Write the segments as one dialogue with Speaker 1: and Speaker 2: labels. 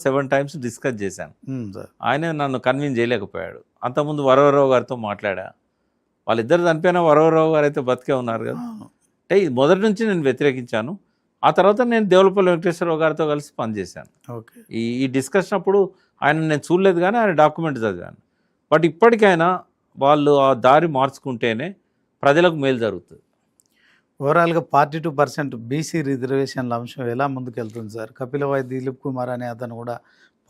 Speaker 1: 7 times discuss చేశాను.
Speaker 2: Sir
Speaker 1: ఆయన నన్ను కన్విన్స్ చేయలేకపోయాడు. అంతకుముందు వరవరరావు గారితో మాట్లాడా. వాళ్ళిద్దరు చనిపోయినా వరవరరావు గారు అయితే బతికే ఉన్నారు కదా. అంటే ఇది మొదటి నుంచి నేను వ్యతిరేకించాను. ఆ తర్వాత నేను దేవులపల్లి వెంకటేశ్వరరావు గారితో కలిసి పనిచేశాను.
Speaker 2: ఓకే
Speaker 1: ఈ డిస్కషన్ అప్పుడు ఆయన నేను చూడలేదు కానీ ఆయన డాక్యుమెంట్ చదివాను. బట్ ఇప్పటికైనా వాళ్ళు ఆ దారి మార్చుకుంటేనే ప్రజలకు మేలు జరుగుతుంది.
Speaker 2: ఓవరాల్గా 42% బీసీ రిజర్వేషన్ల అంశం ఎలా ముందుకెళ్తుంది సార్? కపిలవాయి దిలీప్ కుమార్ అనే అతను కూడా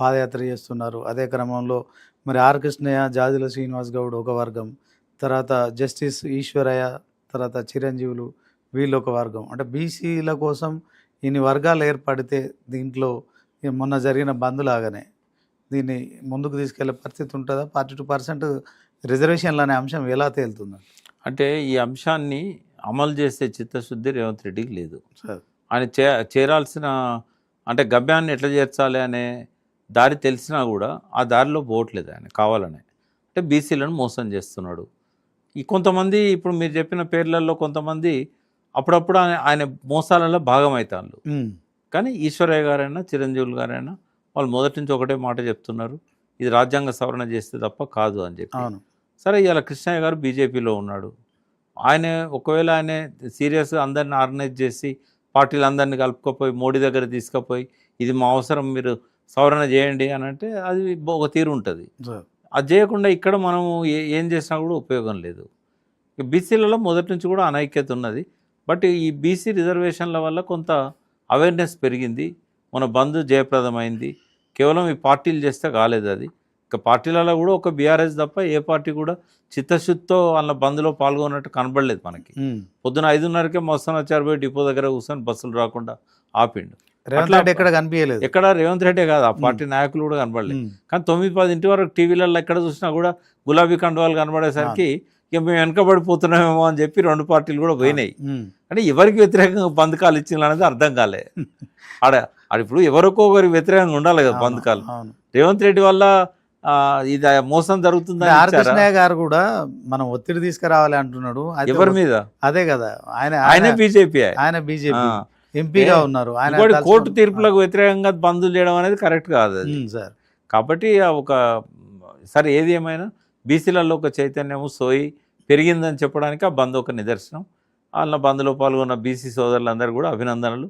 Speaker 2: పాదయాత్ర చేస్తున్నారు. అదే క్రమంలో మరి ఆర్ కృష్ణయ్య, జాజుల శ్రీనివాస్ గౌడ్ ఒక వర్గం, తర్వాత జస్టిస్ ఈశ్వరయ్య, తర్వాత చిరంజీవులు, వీళ్ళు ఒక వర్గం. అంటే బీసీల కోసం ఇన్ని వర్గాలు ఏర్పడితే దీంట్లో మొన్న జరిగిన బంద్లాగానే దీన్ని ముందుకు తీసుకెళ్లే పరిస్థితి ఉంటుందా? 42% రిజర్వేషన్లు అనే అంశం ఎలా తేలుతుంది?
Speaker 1: అంటే ఈ అంశాన్ని అమలు చేసే చిత్తశుద్ధి రేవంత్ రెడ్డికి లేదు.
Speaker 2: సార్
Speaker 1: ఆయన చేరాల్సిన అంటే గమ్యాన్ని ఎట్లా చేర్చాలి అనే దారి తెలిసినా కూడా ఆ దారిలో పోవట్లేదు ఆయన కావాలనే. అంటే బీసీలను మోసం చేస్తున్నాడు. ఈ కొంతమంది ఇప్పుడు మీరు చెప్పిన పేర్లలో కొంతమంది అప్పుడప్పుడు ఆయన మోసాలలో భాగమవుతారు. కానీ ఈశ్వరయ్య గారైనా చిరంజీవులు గారైనా వాళ్ళు మొదటి నుంచి ఒకటే మాట చెప్తున్నారు, ఇది రాజ్యాంగ సవరణ చేస్తే తప్ప కాదు అని చెప్పి. సరే ఇవాళ కృష్ణయ్య గారు బీజేపీలో ఉన్నాడు. ఆయన ఒకవేళ ఆయన సీరియస్గా అందరిని ఆర్గనైజ్ చేసి పార్టీలందరినీ కలుపుకపోయి మోడీ దగ్గర తీసుకుపోయి ఇది మా అవసరం మీరు సవరణ చేయండి అని అంటే అది ఒక తీరు ఉంటుంది. అది చేయకుండా ఇక్కడ మనము ఏం చేసినా కూడా ఉపయోగం లేదు. బీసీలలో మొదటి నుంచి కూడా అనైక్యత ఉన్నది. బట్ ఈ బీసీ రిజర్వేషన్ల వల్ల కొంత అవేర్నెస్ పెరిగింది. మన బంద్ జయప్రదమైంది. కేవలం ఈ పార్టీలు చేస్తే కాలేదు. అది ఇక పార్టీలలో కూడా ఒక బీఆర్ఎస్ తప్ప ఏ పార్టీ కూడా చిత్తశుద్ధితో వాళ్ళ బంద్లో పాల్గొన్నట్టు కనబడలేదు మనకి. పొద్దున 5:30కే మొస్తానాచారి పోయి డిపో దగ్గర కూర్చొని బస్సులు రాకుండా ఆపిండు.
Speaker 2: ఎక్కడ కనిపించలేదు,
Speaker 1: ఎక్కడ రేవంత్ రెడ్డి కాదు ఆ పార్టీ నాయకులు కూడా కనబడలేదు. కానీ 9-10 వరకు టీవీలలో ఎక్కడ చూసినా కూడా గులాబీ కండువాలు కనబడేసరికి ఇక మేము వెనకబడిపోతున్నామేమో అని చెప్పి 2 పార్టీలు కూడా పోయినాయి. అంటే ఎవరికి వ్యతిరేకంగా బంధకాలు ఇచ్చింది అనేది అర్థం కాలే. ఆడ ఇప్పుడు ఎవరికో ఒకరికి వ్యతిరేకంగా ఉండాలి కదా బంధకాలు. రేవంత్ రెడ్డి వల్ల ఇది మోసం జరుగుతుందని
Speaker 2: ఆర్ కృష్ణయ్య గారు కూడా మనం ఒత్తిడి తీసుకురావాలి అంటున్నాడు.
Speaker 1: ఎవరి మీద?
Speaker 2: అదే కదా,
Speaker 1: ఆయన బీజేపీ
Speaker 2: ఎంపీగా ఉన్నారు.
Speaker 1: ఆయన కోర్టు తీర్పులకు వ్యతిరేకంగా బంధులు చేయడం అనేది కరెక్ట్ కాదు
Speaker 2: సార్.
Speaker 1: కాబట్టి ఒక సరే ఏది ఏమైనా బీసీలలో ఒక చైతన్యము సోయి పెరిగిందని చెప్పడానికి ఆ బంద్ ఒక నిదర్శనం. వాళ్ళ బంద్లో పాల్గొన్న బీసీ సోదరులందరూ కూడా అభినందనలు.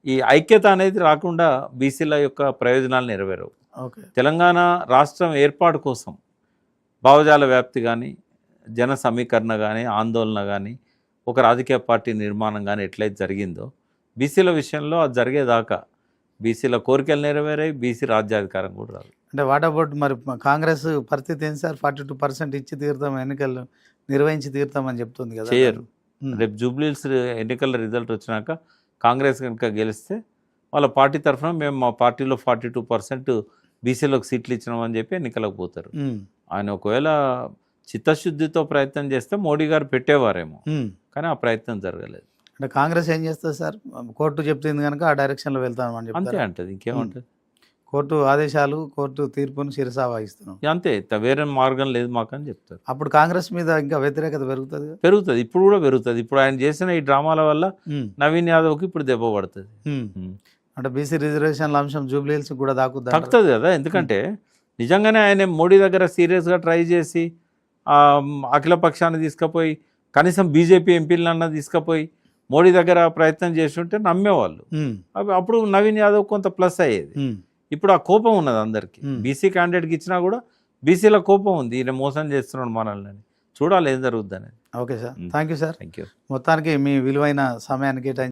Speaker 1: ఈ ఐక్యత అనేది రాకుండా బీసీల యొక్క ప్రయోజనాలు నెరవేరవు. తెలంగాణ రాష్ట్రం ఏర్పాటు కోసం భావజాల వ్యాప్తి కానీ జన సమీకరణ కానీ ఆందోళన కానీ ఒక రాజకీయ పార్టీ నిర్మాణం కానీ ఎట్లయితే జరిగిందో బీసీల విషయంలో అది జరిగేదాకా బీసీల కోరికలు నెరవేరాయి, బీసీ రాజ్యాధికారం కూడా రాదు.
Speaker 2: అంటే వాట్ అబౌట్ మరి కాంగ్రెస్ పరిస్థితి ఏంటి సార్? 42% ఇచ్చి తీరుతాం, ఎన్నికలు నిర్వహించి తీరుతామని చెప్తుంది కదా.
Speaker 1: చేయరు. రేపు జూబ్లీహిల్స్ ఎన్నికల రిజల్ట్ వచ్చినాక కాంగ్రెస్ కనుక గెలిస్తే వాళ్ళ పార్టీ తరఫున మేము మా పార్టీలో 42% బీసీలకు సీట్లు ఇచ్చినామని చెప్పి ఎన్నికలకు పోతారు. ఆయన ఒకవేళ చిత్తశుద్ధితో ప్రయత్నం చేస్తే మోడీ గారు పెట్టేవారేమో, కానీ ఆ ప్రయత్నం జరగలేదు.
Speaker 2: అంటే కాంగ్రెస్ ఏం చేస్తుంది సార్? కోర్టు చెప్తుంది కనుక ఆ డైరెక్షన్లో వెళ్తామని చెప్పి
Speaker 1: అంతే అంటది, ఇంకేముంటుంది.
Speaker 2: కోర్టు ఆదేశాలు, కోర్టు తీర్పును శిరసా వహిస్తున్నాం
Speaker 1: అంతే, వేరే మార్గం లేదు మాకు అని చెప్తారు.
Speaker 2: అప్పుడు కాంగ్రెస్ మీద ఇంకా వ్యతిరేకత
Speaker 1: పెరుగుతుంది, ఇప్పుడు కూడా పెరుగుతుంది. ఇప్పుడు ఆయన చేసిన ఈ డ్రామాల వల్ల నవీన్ యాదవ్కి ఇప్పుడు దెబ్బ పడుతుంది.
Speaker 2: అంటే బీసీ రిజర్వేషన్ల అంశం జూబ్లీహిల్స్ కూడా
Speaker 1: తక్కుతుంది కదా. ఎందుకంటే నిజంగానే ఆయన మోడీ దగ్గర సీరియస్గా ట్రై చేసి అఖిల పక్షాన్ని తీసుకుపోయి కనీసం బీజేపీ ఎంపీలన్నా తీసుకుపోయి మోడీ దగ్గర ప్రయత్నం చేస్తుంటే నమ్మేవాళ్ళు. అప్పుడు నవీన్ యాదవ్ కొంత ప్లస్ అయ్యేది. ఇప్పుడు ఆ కోపం ఉన్నది అందరికీ. బీసీ క్యాండిడేట్కి ఇచ్చినా కూడా బీసీల కోపం ఉంది, ఈయన మోసం చేస్తున్నాడు మనల్ని. చూడాలి ఏం జరుగుద్ది అనేది.
Speaker 2: Okay sir, thank you sir.
Speaker 1: Thank you.
Speaker 2: మొత్తానికి మీ విలువైన సమయానికి